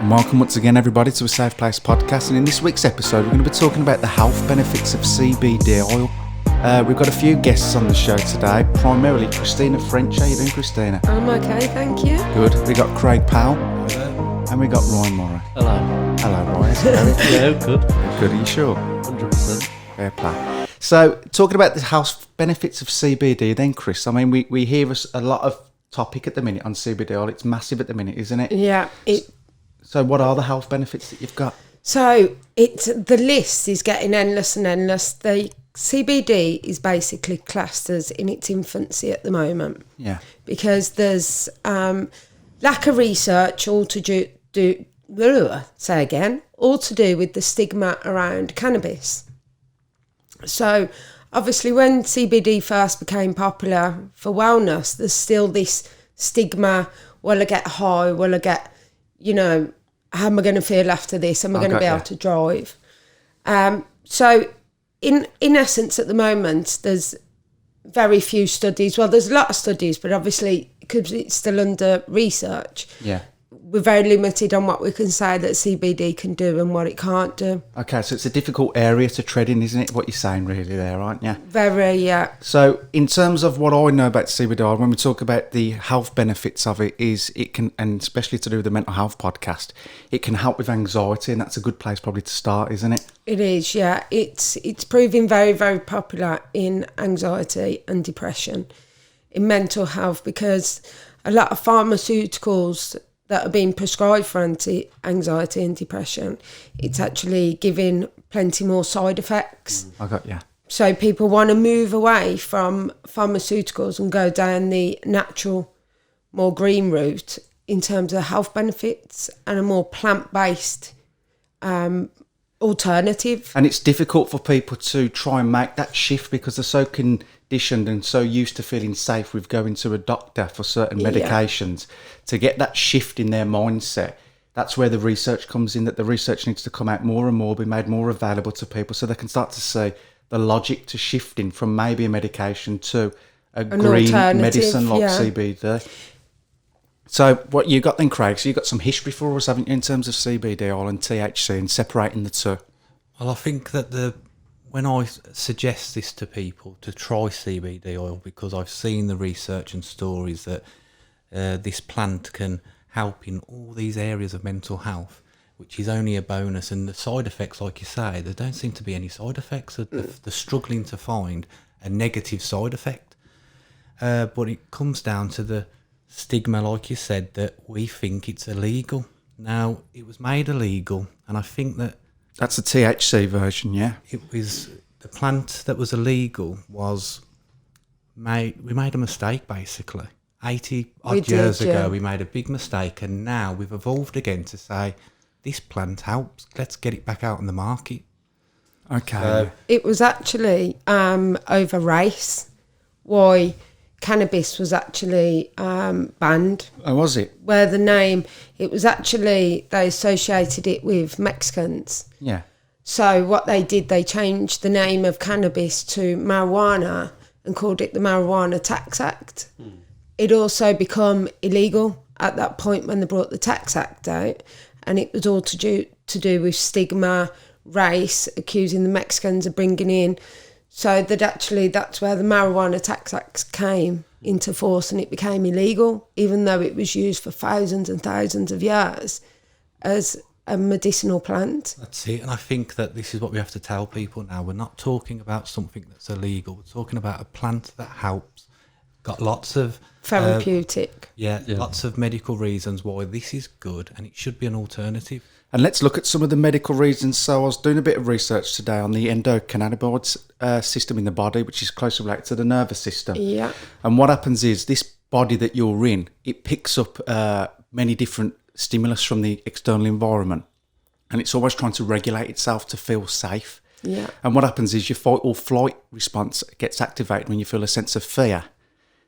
And welcome once again, everybody, to a Safe Place podcast. And in this week's episode, we're going to be talking about the health benefits of CBD oil. We've got a few guests on the show today, primarily Christina French. How you doing, Christina? I'm okay, thank you. Good. We got Craig Powell. Hello. And we got Ryan Morrow. Hello. Hello, Ryan. Yeah, good. Good, are you sure? 100%. Fair play. So, talking about the health benefits of CBD then, Chris, I mean, we hear a lot of topic at the minute on CBD oil. It's massive at the minute, isn't it? Yeah. So what are the health benefits that you've got? So the list is getting endless and endless. The CBD is basically classed as in its infancy at the moment. Yeah. Because there's lack of research, all to do with the stigma around cannabis. So obviously when CBD first became popular for wellness, there's still this stigma, will I get high, will I get, how am I going to feel after this? Am I going to be able to drive? So in essence, at the moment, there's very few studies. Well, there's a lot of studies, but obviously, because it's still under research, we're very limited on what we can say that CBD can do and what it can't do. Okay, so it's a difficult area to tread in, isn't it? What you're saying really there, aren't you? Very, yeah. So in terms of what I know about CBD oil, when we talk about the health benefits of it, is it can, and especially to do with the mental health podcast, it can help with anxiety, and that's a good place probably to start, isn't it? It is, yeah. It's proving very, very popular in anxiety and depression, in mental health, because a lot of pharmaceuticals that are being prescribed for anxiety and depression, it's actually giving plenty more side effects. I got you. So people want to move away from pharmaceuticals and go down the natural, more green route in terms of health benefits and a more plant-based alternative. And it's difficult for people to try and make that shift because they're so conditioned and so used to feeling safe with going to a doctor for certain medications. To get that shift in their mindset, that's where the research comes in, that the research needs to come out more and more, be made more available to people so they can start to see the logic to shifting from maybe a medication to an green medicine like CBD. So what you got then, Craig? So you got some history for us, haven't you, in terms of CBD oil and THC and separating the two? Well, I think that when I suggest this to people to try CBD oil, because I've seen the research and stories that this plant can help in all these areas of mental health, which is only a bonus. And the side effects, like you say, there don't seem to be any side effects. They're struggling to find a negative side effect. But it comes down to the stigma, like you said, that we think it's illegal. Now, it was made illegal, and I think that... That's the THC version, yeah? It was... The plant that was illegal was made... We made a mistake, basically. 80 odd years ago, we made a big mistake, and now we've evolved again to say, this plant helps, let's get it back out on the market. Okay. It was actually over race, why cannabis was actually banned. Oh, was it? Where the name, it was actually, they associated it with Mexicans. Yeah. So what they did, they changed the name of cannabis to marijuana and called it the Marijuana Tax Act. It also become illegal at that point when they brought the Tax Act out, and it was all to do with stigma, race, accusing the Mexicans of bringing in. So that's where the Marijuana Tax Act came into force, and it became illegal, even though it was used for thousands and thousands of years as a medicinal plant. That's it, and I think that this is what we have to tell people now. We're not talking about something that's illegal. We're talking about a plant that helps. Got lots of... Therapeutic. Lots of medical reasons why this is good, and it should be an alternative. And let's look at some of the medical reasons. So I was doing a bit of research today on the endocannabinoids system in the body, which is closely related to the nervous system. Yeah. And what happens is this body that you're in, it picks up many different stimulus from the external environment, and it's always trying to regulate itself to feel safe. Yeah. And what happens is your fight or flight response gets activated when you feel a sense of fear.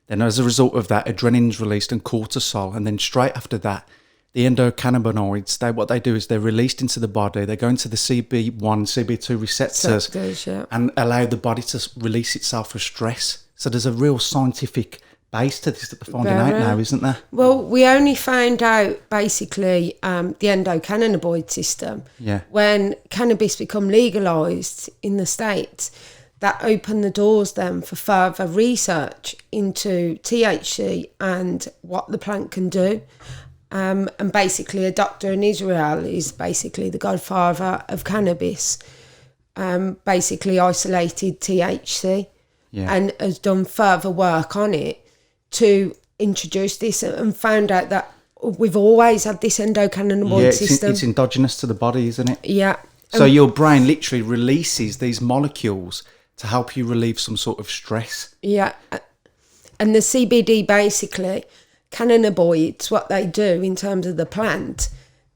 Then as a result of that, adrenaline's released and cortisol, and then straight after that, the endocannabinoids, what they do is they're released into the body. They go into the CB1, CB2 receptors and allow the body to release itself for stress. So there's a real scientific base to this that they're finding out now, isn't there? Well, we only found out basically the endocannabinoid system when cannabis become legalised in the States. That opened the doors then for further research into THC and what the plant can do. And basically a doctor in Israel is basically the godfather of cannabis, basically isolated THC and has done further work on it to introduce this and found out that we've always had this endocannabinoid system. It's endogenous to the body, isn't it? Yeah. So your brain literally releases these molecules to help you relieve some sort of stress. Yeah. And the CBD basically, cannabinoids, what they do in terms of the plant,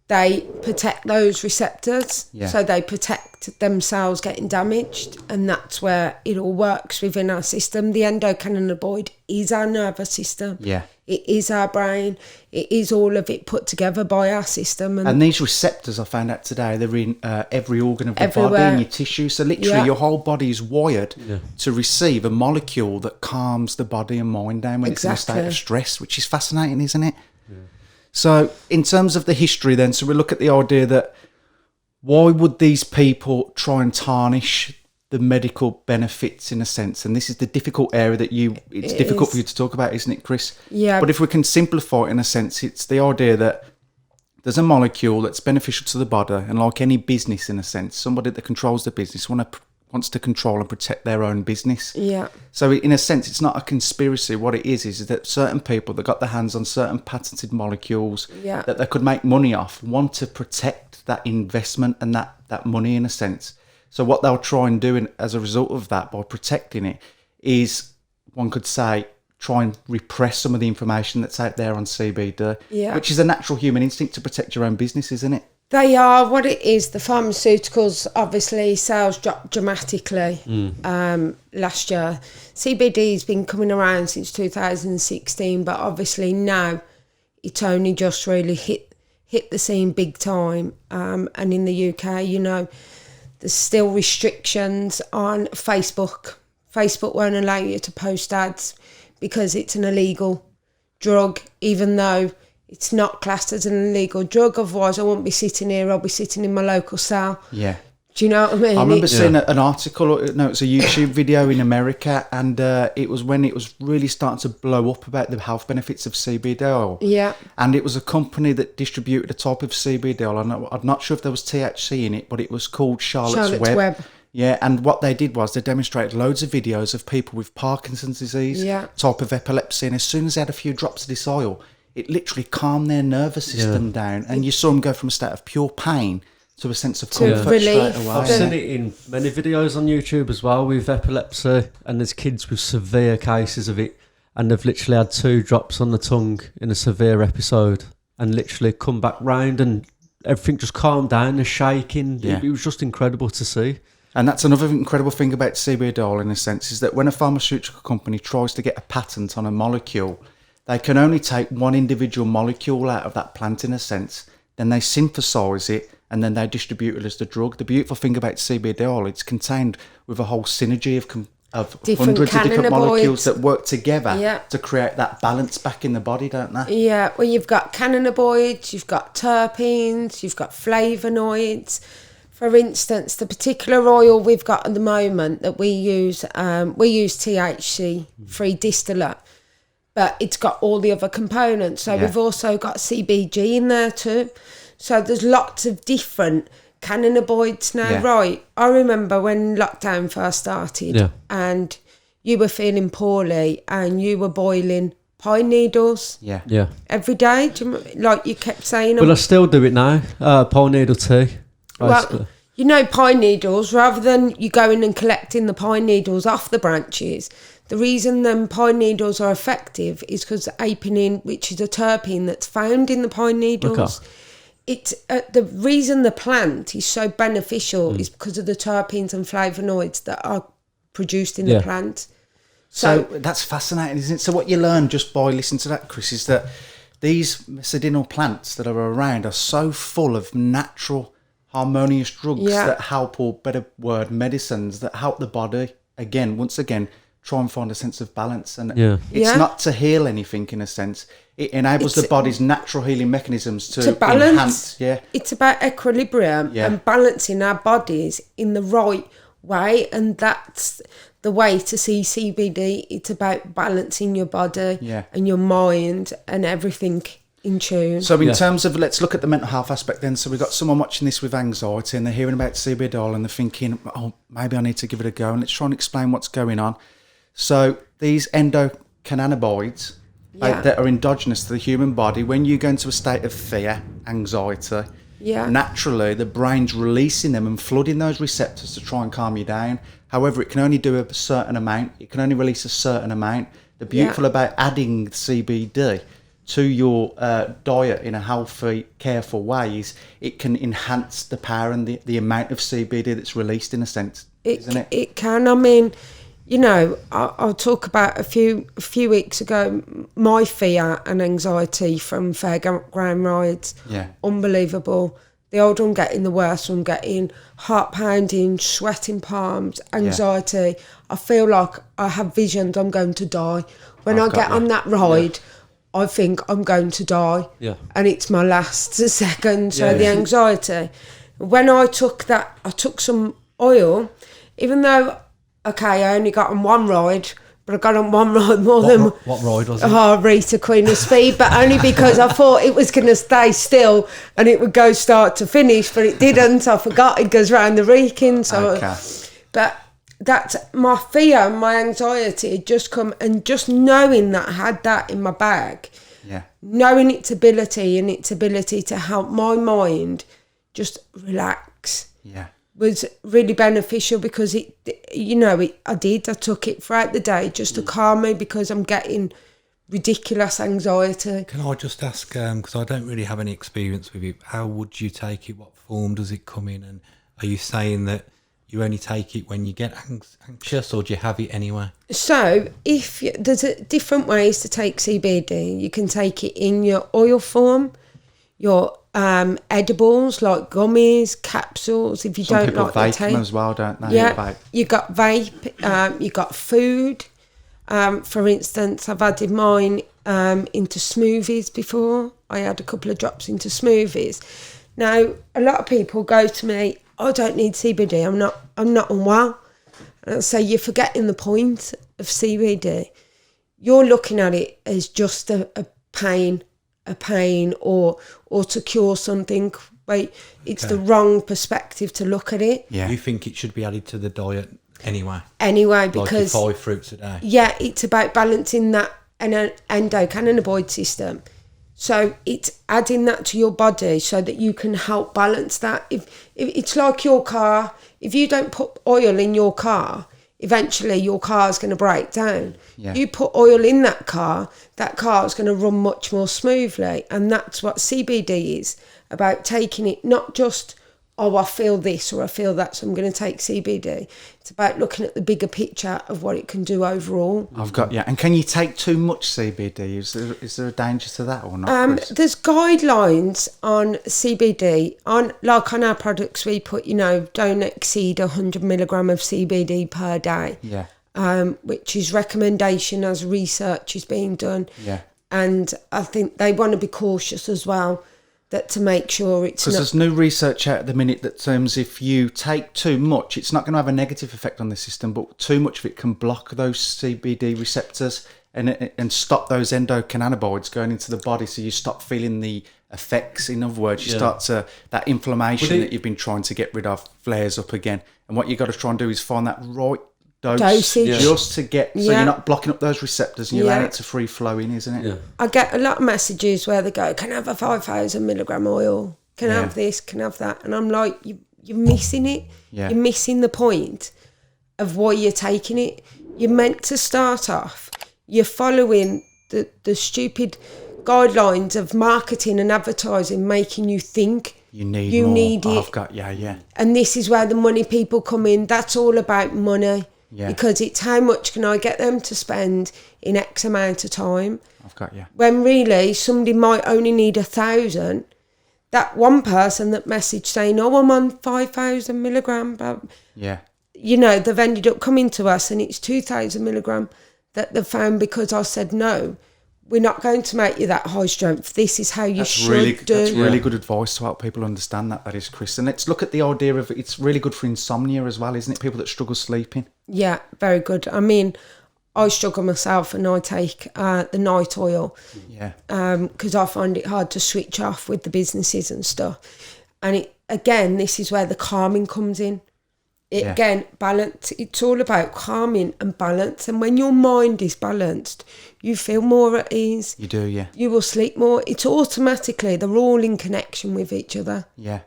they protect those receptors. So they protect themselves getting damaged, and that's where it all works within our system. The endocannabinoid is our nervous system. It is our brain. It is all of it put together by our system. And these receptors, I found out today, they're in every organ of your body and your tissue. So literally your whole body is wired to receive a molecule that calms the body and mind down when it's in a state of stress, which is fascinating, isn't it? So in terms of the history then, so we look at the idea that why would these people try and tarnish the medical benefits in a sense? And this is the difficult area that it's difficult for you to talk about, isn't it, Chris? Yeah. But if we can simplify it in a sense, it's the idea that there's a molecule that's beneficial to the body, and like any business in a sense, somebody that controls the business wants to control and protect their own business. So in a sense, it's not a conspiracy. What it is that certain people that got their hands on certain patented molecules that they could make money off want to protect that investment and that money in a sense. So what they'll try and do as a result of that, by protecting it, is, one could say, try and repress some of the information that's out there on CBD, which is a natural human instinct to protect your own business, isn't it? They are what it is. The pharmaceuticals, obviously, sales dropped dramatically last year. CBD has been coming around since 2016, but obviously now it's only just really hit the scene big time. And in the UK, you know, there's still restrictions on Facebook. Facebook won't allow you to post ads because it's an illegal drug, even though it's not classed as an illegal drug. Otherwise, I won't be sitting here. I'll be sitting in my local cell. Do you know what I mean? I remember seeing an article, no, it's a YouTube video in America, and it was when it was really starting to blow up about the health benefits of CBD oil. And it was a company that distributed a type of CBD oil. I'm not sure if there was THC in it, but it was called Charlotte's Web. And what they did was they demonstrated loads of videos of people with Parkinson's disease, type of epilepsy, and as soon as they had a few drops of this oil, it literally calmed their nervous system down, and you saw them go from a state of pure pain to a sense of comfort straight away. I've seen it in many videos on YouTube as well with epilepsy, and there's kids with severe cases of it, and they've literally had 2 drops on the tongue in a severe episode, and literally come back round, and everything just calmed down. The shaking, it was just incredible to see. And that's another incredible thing about CBD oil, in a sense, is that when a pharmaceutical company tries to get a patent on a molecule, they can only take one individual molecule out of that plant, in a sense. Then they synthesize it, and then they distribute it as the drug. The beautiful thing about CBD oil, it's contained with a whole synergy of hundreds of different molecules that work together to create that balance back in the body, don't they? Well, you've got cannabinoids, you've got terpenes, you've got flavonoids. For instance, the particular oil we've got at the moment that we use THC-free distillate, but it's got all the other components. So we've also got CBG in there too. So there's lots of different cannabinoids now. Right, I remember when lockdown first started and you were feeling poorly and you were boiling pine needles every day. Do you remember? Like you kept saying. Well, I still do it now, pine needle tea. Basically. Well, you know, pine needles, rather than you going and collecting the pine needles off the branches, the reason them pine needles are effective is because apinin, which is a terpene that's found in the pine needles, it's the reason the plant is so beneficial is because of the terpenes and flavonoids that are produced in the plant. So that's fascinating, isn't it? So what you learn just by listening to that, Chris, is that these medicinal plants that are around are so full of natural, harmonious drugs that help, or better word, medicines that help the body, once again, try and find a sense of balance. And Yeah. it's not to heal anything in a sense. It enables the body's natural healing mechanisms to balance. enhance. Yeah. It's about equilibrium and balancing our bodies in the right way, and that's the way to see CBD. It's about balancing your body and your mind and everything in tune. So in terms of, let's look at the mental health aspect then. So we've got someone watching this with anxiety and they're hearing about CBD and they're thinking, oh, maybe I need to give it a go, and let's try and explain what's going on. So these endocannabinoids that are endogenous to the human body, when you go into a state of fear, anxiety, naturally the brain's releasing them and flooding those receptors to try and calm you down. However, it can only do a certain amount. It can only release a certain amount. The beautiful about adding CBD to your diet in a healthy, careful way is it can enhance the power and the amount of CBD that's released, in a sense, isn't it? It can. I mean, you know, I'll talk about a few weeks ago, my fear and anxiety from fairground rides. Yeah. Unbelievable. The older I'm getting, the worse I'm getting. Heart pounding, sweating palms, anxiety. Yeah. I feel like I have visions I'm going to die. When I get on that ride, I think I'm going to die. Yeah. And it's my last second. So the anxiety. When I took that, I took some oil, even though, okay, I only got on one ride, but I got on one ride more than... What ride was it? Oh, Rita, Queen of Speed, but only because I thought it was going to stay still and it would go start to finish, but it didn't. I forgot it goes round the Wrekin. So, but that's my fear and my anxiety had just come, and just knowing that I had that in my bag, knowing its ability to help my mind just relax. Yeah. Was really beneficial because I took it throughout the day just to calm me because I'm getting ridiculous anxiety. Can I just ask, because I don't really have any experience with it, how would you take it? What form does it come in? And are you saying that you only take it when you get anxious, or do you have it anyway? So there's different ways to take CBD. You can take it in your oil form, your edibles like gummies, capsules. If you Some don't people like vape the taste, them as well, don't they? Yeah, you got vape. You got food. For instance, I've added mine into smoothies before. I had a couple of drops into smoothies. Now, a lot of people go to me, I don't need CBD. I'm not unwell. And I say, you're forgetting the point of CBD. You're looking at it as just a pain or to cure something. Right? It's the wrong perspective to look at it. Yeah. You think it should be added to the diet anyway? Anyway, because... Like 5 fruits a day. Yeah, it's about balancing that endocannabinoid system. So it's adding that to your body so that you can help balance that. If it's like your car, if you don't put oil in your car, eventually your car is going to break down. Yeah. You put oil in that car is going to run much more smoothly. And that's what CBD is about, taking it not just, oh, I feel this or I feel that, so I'm going to take CBD. It's about looking at the bigger picture of what it can do overall. I've got you. And can you take too much CBD? Is there a danger to that or not? There's guidelines on CBD. On our products, we put, don't exceed 100 milligram of CBD per day. Yeah. Which is recommendation as research is being done. Yeah. And I think they want to be cautious as well, that to make sure it's not... Because there's new research out at the minute that terms if you take too much, it's not going to have a negative effect on the system, but too much of it can block those CBD receptors and stop those endocannabinoids going into the body, so you stop feeling the effects. In other words, you start to... That inflammation that you've been trying to get rid of flares up again. And what you've got to try and do is find that right dosage just to get... So you're not blocking up those receptors and you're allowing it to free flow in, isn't it? Yeah. I get a lot of messages where they go, can I have a 5,000 milligram oil? Can I have this? Can I have that? And I'm like, you're missing it. Yeah. You're missing the point of why you're taking it. You're meant to start off. You're following the stupid guidelines of marketing and advertising, making you think you need it. I've got, And this is where the money people come in. That's all about money. Yeah. Because it's how much can I get them to spend in X amount of time. I've got you. When really somebody might only need 1,000. That one person that messaged saying, "Oh, I'm on 5,000 milligram," but you know, they've ended up coming to us and it's 2,000 milligram that they've found because I said, no, we're not going to make you that high strength. This is how you should do. That's really good advice to help people understand that is, Chris. And let's look at the idea of it's really good for insomnia as well, isn't it? People that struggle sleeping. Yeah, very good. I mean, I struggle myself and I take the night oil. Yeah. Because I find it hard to switch off with the businesses and stuff. And again, this is where the calming comes in. Again, balance. It's all about calming and balance. And when your mind is balanced, you feel more at ease. You do, yeah. You will sleep more. It's automatically, they're all in connection with each other. Yeah.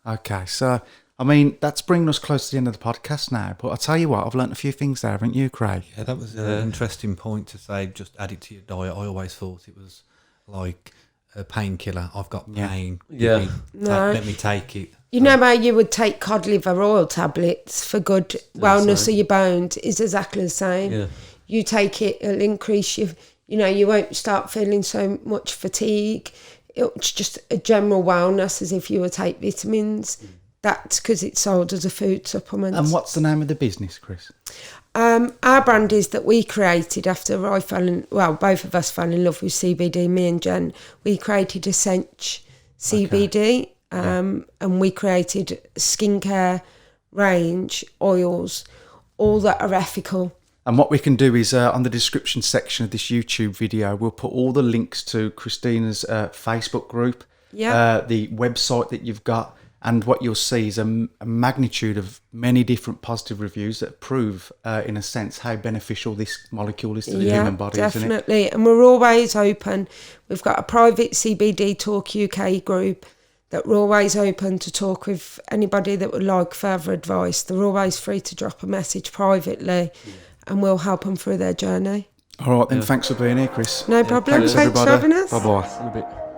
Okay, so, I mean, that's bringing us close to the end of the podcast now. But I'll tell you what, I've learnt a few things there, haven't you, Craig? Yeah, that was an interesting point to say, just add it to your diet. I always thought it was like a painkiller. I've got pain. Yeah. Let me take it. You know how you would take cod liver oil tablets for good wellness of your bones is exactly the same. Yeah. You take it, it'll increase you know, you won't start feeling so much fatigue. It's just a general wellness as if you would take vitamins. That's because it's sold as a food supplement. And what's the name of the business, Chris? Our brand is that we created after both of us fell in love with CBD, me and Jen. We created ESSENCH CBD. And we created skincare range, oils, all that are ethical. And what we can do is on the description section of this YouTube video, we'll put all the links to Christina's Facebook group, the website that you've got, and what you'll see is a magnitude of many different positive reviews that prove, in a sense, how beneficial this molecule is to the human body, definitely. Isn't it? And we're always open. We've got a private CBD Talk UK group that we're always open to talk with anybody that would like further advice. They're always free to drop a message privately and we'll help them through their journey. All right, then. Thanks for being here, Chris. No problem. Thanks for having us. Bye-bye. In a bit.